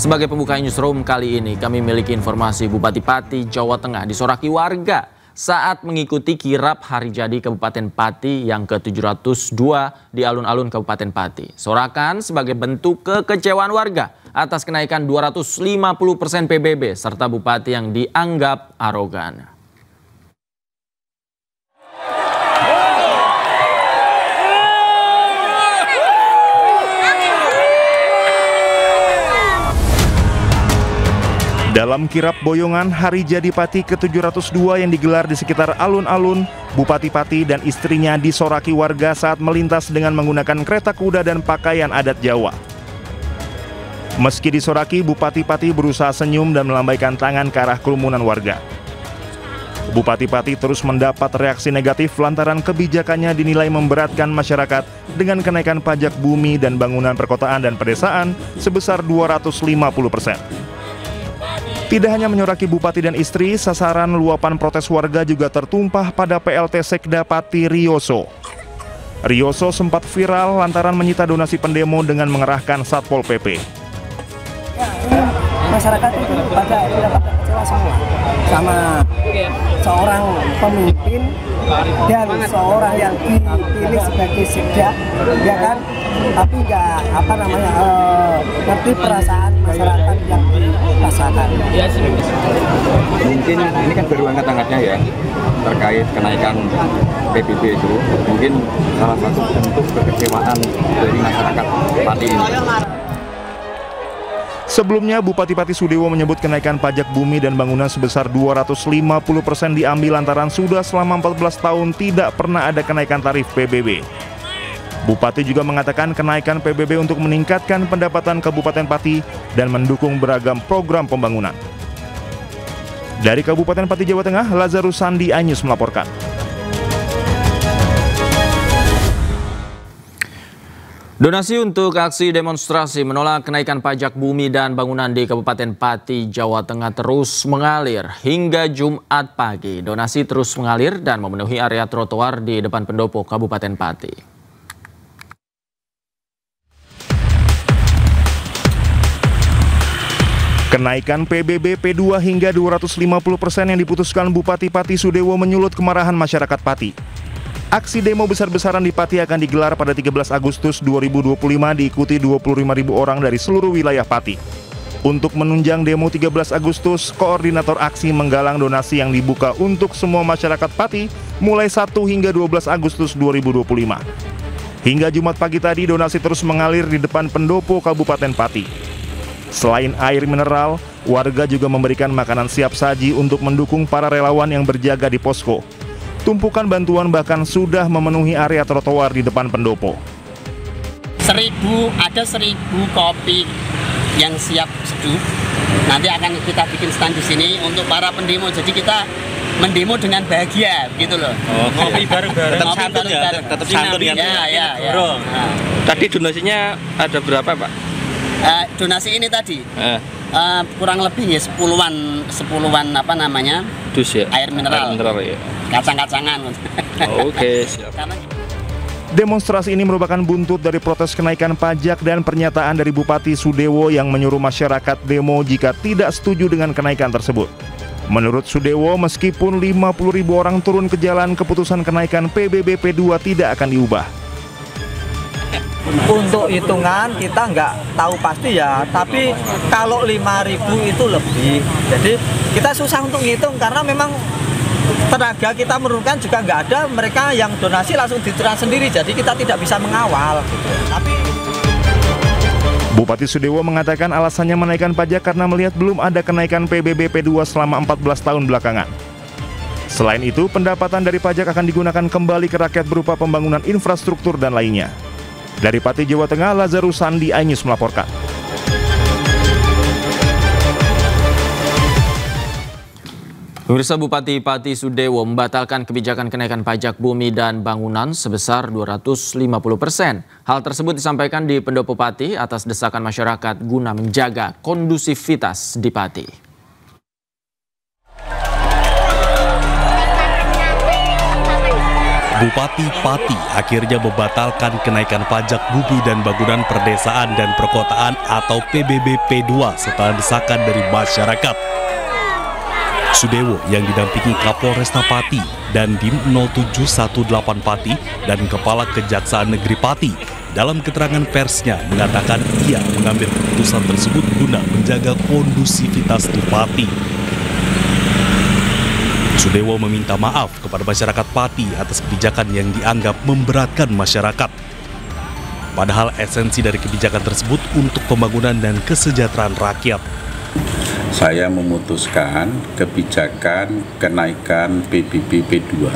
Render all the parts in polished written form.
Sebagai pembuka newsroom kali ini, kami miliki informasi Bupati Pati, Jawa Tengah disoraki warga saat mengikuti kirap hari jadi Kabupaten Pati yang ke-702 di alun-alun Kabupaten Pati. Sorakan sebagai bentuk kekecewaan warga atas kenaikan 250% PBB serta Bupati yang dianggap arogan. Dalam kirap boyongan hari jadi Pati ke-702 yang digelar di sekitar alun-alun, Bupati Pati dan istrinya disoraki warga saat melintas dengan menggunakan kereta kuda dan pakaian adat Jawa. Meski disoraki, Bupati Pati berusaha senyum dan melambaikan tangan ke arah kerumunan warga. Bupati Pati terus mendapat reaksi negatif lantaran kebijakannya dinilai memberatkan masyarakat dengan kenaikan pajak bumi dan bangunan perkotaan dan pedesaan sebesar 250%. Tidak hanya menyoraki Bupati dan istri, sasaran luapan protes warga juga tertumpah pada PLT Sekda Pati Rioso. Rioso sempat viral lantaran menyita donasi pendemo dengan mengerahkan Satpol PP. Masyarakat itu pada kecewa semua sama seorang pemimpin dan seorang yang dipilih sebagai sekda, ya kan? Tapi nggak ngerti perasaan masyarakat yang dirasakan. Mungkin ini kan baru angkat-angkatnya ya terkait kenaikan PBB itu, mungkin salah satu bentuk kekecewaan dari masyarakat Pati ini. Sebelumnya, Bupati Pati Sudewo menyebut kenaikan pajak bumi dan bangunan sebesar 250% diambil lantaran sudah selama 14 tahun tidak pernah ada kenaikan tarif PBB. Bupati juga mengatakan kenaikan PBB untuk meningkatkan pendapatan Kabupaten Pati dan mendukung beragam program pembangunan. Dari Kabupaten Pati, Jawa Tengah, Lazarus Sandi, iNews melaporkan. Donasi untuk aksi demonstrasi menolak kenaikan pajak bumi dan bangunan di Kabupaten Pati, Jawa Tengah terus mengalir. Hingga Jumat pagi, donasi terus mengalir dan memenuhi area trotoar di depan pendopo Kabupaten Pati. Kenaikan PBB P2 hingga 250% yang diputuskan Bupati Pati Sudewo menyulut kemarahan masyarakat Pati. Aksi demo besar-besaran di Pati akan digelar pada 13 Agustus 2025 diikuti 25.000 orang dari seluruh wilayah Pati. Untuk menunjang demo 13 Agustus, koordinator aksi menggalang donasi yang dibuka untuk semua masyarakat Pati mulai 1 hingga 12 Agustus 2025. Hingga Jumat pagi tadi, donasi terus mengalir di depan pendopo Kabupaten Pati. Selain air mineral, warga juga memberikan makanan siap saji untuk mendukung para relawan yang berjaga di posko. Tumpukan bantuan bahkan sudah memenuhi area trotoar di depan pendopo. 1.000 kopi yang siap seduh. Nanti akan kita bikin stand di sini untuk para pendemo. Jadi kita mendemo dengan bahagia, gitu loh. Kopi bareng-bareng. Tetap santun ya. Tetap santun kan. Ya. Nah. Tadi donasinya ada berapa, Pak? Donasi ini tadi kurang lebih ya 10-an dus ya? Air mineral ya. Kacang-kacangan. Oke, siap. Demonstrasi ini merupakan buntut dari protes kenaikan pajak dan pernyataan dari Bupati Sudewo yang menyuruh masyarakat demo jika tidak setuju dengan kenaikan tersebut. Menurut Sudewo, meskipun 50.000 orang turun ke jalan, keputusan kenaikan PBB P2 tidak akan diubah. Untuk hitungan kita nggak tahu pasti ya, tapi kalau 5.000 itu lebih. Jadi kita susah untuk ngitung karena memang tenaga kita menurunkan juga nggak ada, mereka yang donasi langsung ditransfer sendiri, jadi kita tidak bisa mengawal. Tapi Bupati Sudewo mengatakan alasannya menaikkan pajak karena melihat belum ada kenaikan PBB P2 selama 14 tahun belakangan. Selain itu, pendapatan dari pajak akan digunakan kembali ke rakyat berupa pembangunan infrastruktur dan lainnya. Dari Pati, Jawa Tengah, Lazarus Sandi, iNews melaporkan. Pemirsa, Bupati Pati Sudewo membatalkan kebijakan kenaikan pajak bumi dan bangunan sebesar 250%. Hal tersebut disampaikan di Pendopo Pati atas desakan masyarakat guna menjaga kondusivitas di Pati. Bupati Pati akhirnya membatalkan kenaikan pajak bumi dan bangunan perdesaan dan perkotaan atau PBB P2 setelah desakan dari masyarakat. Sudewo yang didampingi Kapolresta Pati dan Dim 0718 Pati dan Kepala Kejaksaan Negeri Pati dalam keterangan persnya mengatakan ia mengambil keputusan tersebut guna menjaga kondusivitas di Pati. Sudewo meminta maaf kepada masyarakat Pati atas kebijakan yang dianggap memberatkan masyarakat. Padahal esensi dari kebijakan tersebut untuk pembangunan dan kesejahteraan rakyat. Saya memutuskan kebijakan kenaikan PBB P2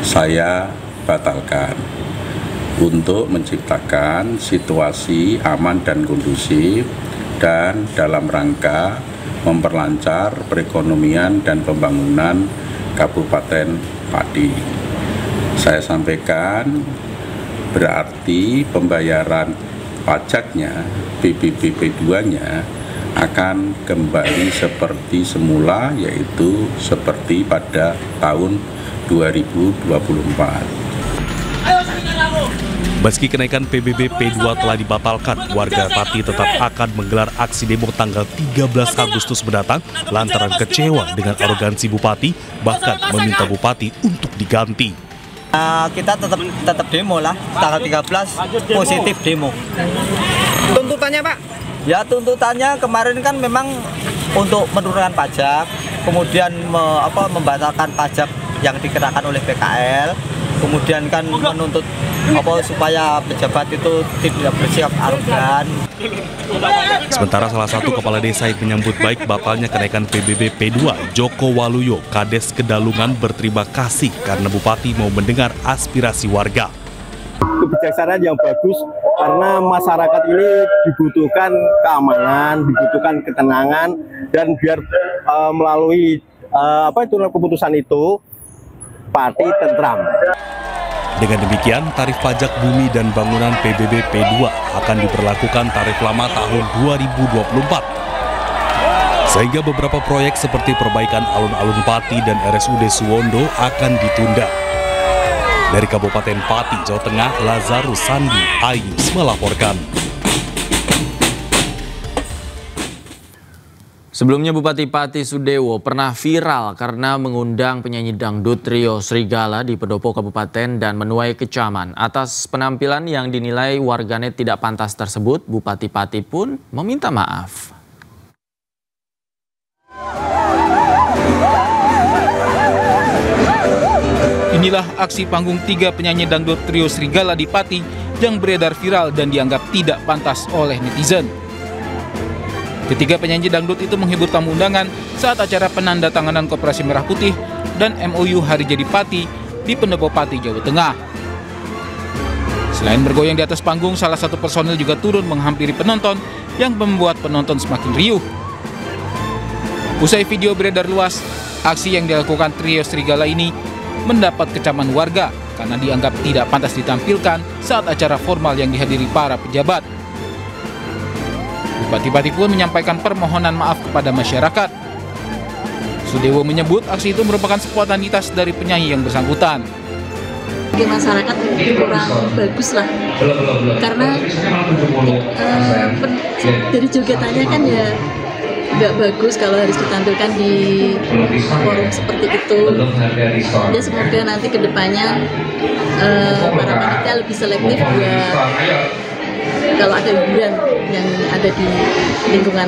saya batalkan untuk menciptakan situasi aman dan kondusif dan dalam rangka memperlancar perekonomian dan pembangunan Kabupaten Pati. Saya sampaikan berarti pembayaran pajaknya PBB P2-nya akan kembali seperti semula, yaitu seperti pada tahun 2024. Meski kenaikan PBB P2 telah dibatalkan, warga Pati tetap akan menggelar aksi demo tanggal 13 Agustus mendatang lantaran kecewa dengan arogansi Bupati, bahkan meminta Bupati untuk diganti. Kita tetap demo lah, tanggal 13 positif demo. Tuntutannya Pak? Ya tuntutannya kemarin kan memang untuk menurunkan pajak, kemudian membatalkan pajak yang dikenakan oleh PKL, kemudian kan menuntut supaya pejabat itu tidak bersikap arogan. Sementara salah satu kepala desa yang menyambut baik batalnya kenaikan PBB P2, Joko Waluyo, Kades Kedalungan, berterima kasih karena Bupati mau mendengar aspirasi warga. Kebijaksanaan yang bagus karena masyarakat ini dibutuhkan keamanan, dibutuhkan ketenangan, dan biar melalui keputusan itu Pati tentram. Dengan demikian, tarif pajak bumi dan bangunan PBB P2 akan diberlakukan tarif lama tahun 2024. Sehingga beberapa proyek seperti perbaikan alun-alun Pati dan RSUD Suwondo akan ditunda. Dari Kabupaten Pati, Jawa Tengah, Lazarus Sandi, iNews melaporkan. Sebelumnya Bupati Pati Sudewo pernah viral karena mengundang penyanyi dangdut trio Serigala di pendopo kabupaten dan menuai kecaman. Atas penampilan yang dinilai warganet tidak pantas tersebut, Bupati Pati pun meminta maaf. Inilah aksi panggung 3 penyanyi dangdut trio Serigala di Pati yang beredar viral dan dianggap tidak pantas oleh netizen. Ketiga penyanyi dangdut itu menghibur tamu undangan saat acara penandatanganan Koperasi Merah Putih dan MOU Hari Jadi Pati di Pendopo Pati, Jawa Tengah. Selain bergoyang di atas panggung, salah satu personil juga turun menghampiri penonton yang membuat penonton semakin riuh. Usai video beredar luas, aksi yang dilakukan trio Serigala ini mendapat kecaman warga karena dianggap tidak pantas ditampilkan saat acara formal yang dihadiri para pejabat. Bupati Pati pun menyampaikan permohonan maaf kepada masyarakat. Sudewo menyebut aksi itu merupakan spontanitas dari penyanyi yang bersangkutan. Bagi masyarakat kurang bagus lah, karena dari jogetannya kan ya nggak bagus kalau harus ditampilkan di forum seperti itu. Ya semoga nanti kedepannya para panitia lebih selektif buat kalau ada hiburan yang ada di lingkungan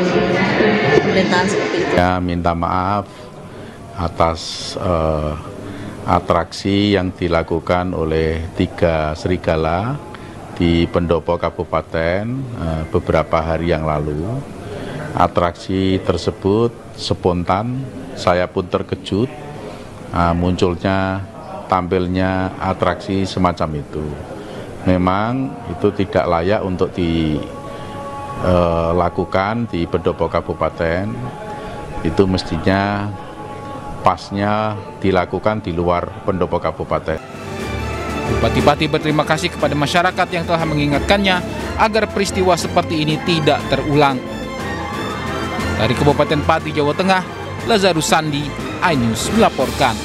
pemerintahan seperti itu. Ya, minta maaf atas atraksi yang dilakukan oleh 3 serigala di pendopo kabupaten beberapa hari yang lalu. Atraksi tersebut spontan, saya pun terkejut munculnya tampilnya atraksi semacam itu. Memang itu tidak layak untuk dilakukan di pendopo kabupaten. Itu mestinya pasnya dilakukan di luar pendopo kabupaten. Bupati Pati berterima kasih kepada masyarakat yang telah mengingatkannya agar peristiwa seperti ini tidak terulang. Dari Kabupaten Pati, Jawa Tengah, Lazarus Sandi, iNews melaporkan.